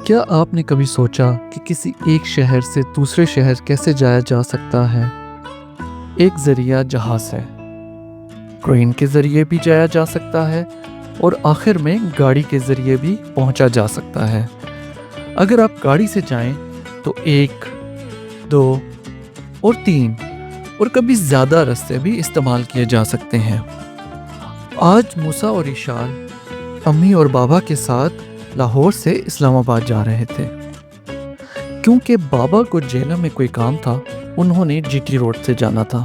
کیا آپ نے کبھی سوچا کہ کسی ایک شہر سے دوسرے شہر کیسے جایا جا سکتا ہے؟ ایک ذریعہ جہاز ہے، ٹرین کے ذریعے بھی جایا جا سکتا ہے اور آخر میں گاڑی کے ذریعے بھی پہنچا جا سکتا ہے۔ اگر آپ گاڑی سے جائیں تو 1، 2 اور 3 اور کبھی زیادہ راستے بھی استعمال کیے جا سکتے ہیں۔ آج موسیٰ اور ایشال امی اور بابا کے ساتھ لاہور سے اسلام آباد جا رہے تھے۔ کیونکہ بابا کو جہلم میں کوئی کام تھا، انہوں نے جی ٹی روڈ سے جانا تھا،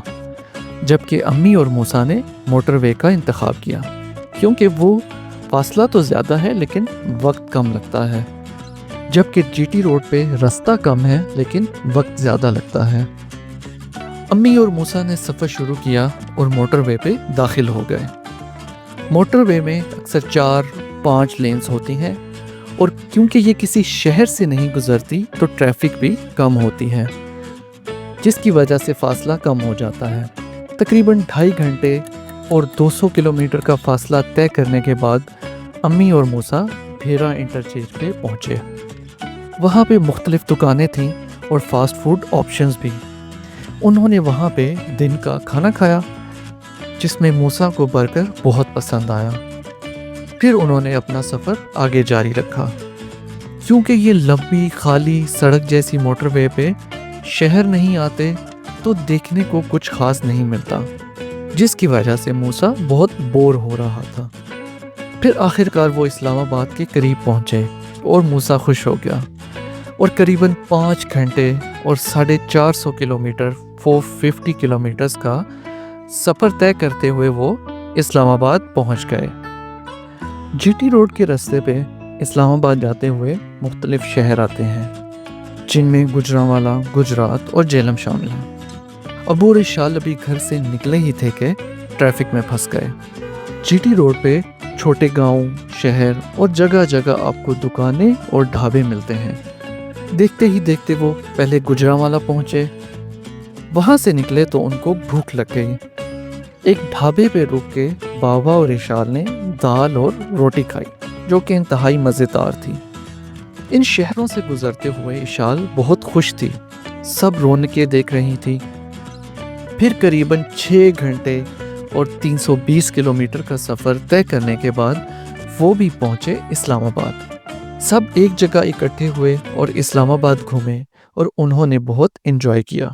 جبکہ امی اور موسیٰ نے موٹر وے کا انتخاب کیا، کیونکہ وہ فاصلہ تو زیادہ ہے لیکن وقت کم لگتا ہے، جبکہ جی ٹی روڈ پہ راستہ کم ہے لیکن وقت زیادہ لگتا ہے۔ امی اور موسیٰ نے سفر شروع کیا اور موٹر وے پہ داخل ہو گئے۔ موٹر وے میں اکثر 4-5 لینز ہوتی ہیں، اور کیونکہ یہ کسی شہر سے نہیں گزرتی تو ٹریفک بھی کم ہوتی ہے، جس کی وجہ سے فاصلہ کم ہو جاتا ہے۔ تقریباً 2.5 گھنٹے اور 200 کلومیٹر کا فاصلہ طے کرنے کے بعد امی اور موسیٰ بھیرا انٹرچینج پہ پہنچے۔ وہاں پہ مختلف دکانیں تھیں اور فاسٹ فوڈ آپشنز بھی۔ انہوں نے وہاں پہ دن کا کھانا کھایا، جس میں موسیٰ کو برگر بہت پسند آیا۔ پھر انہوں نے اپنا سفر آگے جاری رکھا۔ کیونکہ یہ لمبی خالی سڑک جیسی موٹر وے پہ شہر نہیں آتے تو دیکھنے کو کچھ خاص نہیں ملتا، جس کی وجہ سے موسیٰ بہت بور ہو رہا تھا۔ پھر آخرکار وہ اسلام آباد کے قریب پہنچے اور موسیٰ خوش ہو گیا، اور قریباً 5 گھنٹے اور 450 کلومیٹر 450 کلومیٹرز کا سفر طے کرتے ہوئے وہ اسلام آباد پہنچ گئے۔ جی ٹی روڈ کے راستے پہ اسلام آباد جاتے ہوئے مختلف شہر آتے ہیں، جن میں گوجرانوالا، گجرات اور جہلم شامل ہیں۔ ابو اور ایشال ابھی گھر سے نکلے ہی تھے کہ ٹریفک میں پھنس گئے۔ جی ٹی روڈ پہ چھوٹے گاؤں، شہر اور جگہ جگہ آپ کو دکانیں اور ڈھابے ملتے ہیں۔ دیکھتے ہی دیکھتے وہ پہلے گوجرانوالا پہنچے۔ وہاں سے نکلے تو ان کو بھوک لگ گئی۔ ایک ڈھابے پہ رک کے بابا اور ایشال نے دال اور روٹی کھائی، جو کہ انتہائی مزیدار تھی۔ ان شہروں سے گزرتے ہوئے ایشال بہت خوش تھی، سب رونقیں دیکھ رہی تھی۔ پھر قریباً 6 گھنٹے اور 320 کلومیٹر کا سفر طے کرنے کے بعد وہ بھی پہنچے اسلام آباد۔ سب ایک جگہ اکٹھے ہوئے اور اسلام آباد گھومے، اور انہوں نے بہت انجوائے کیا۔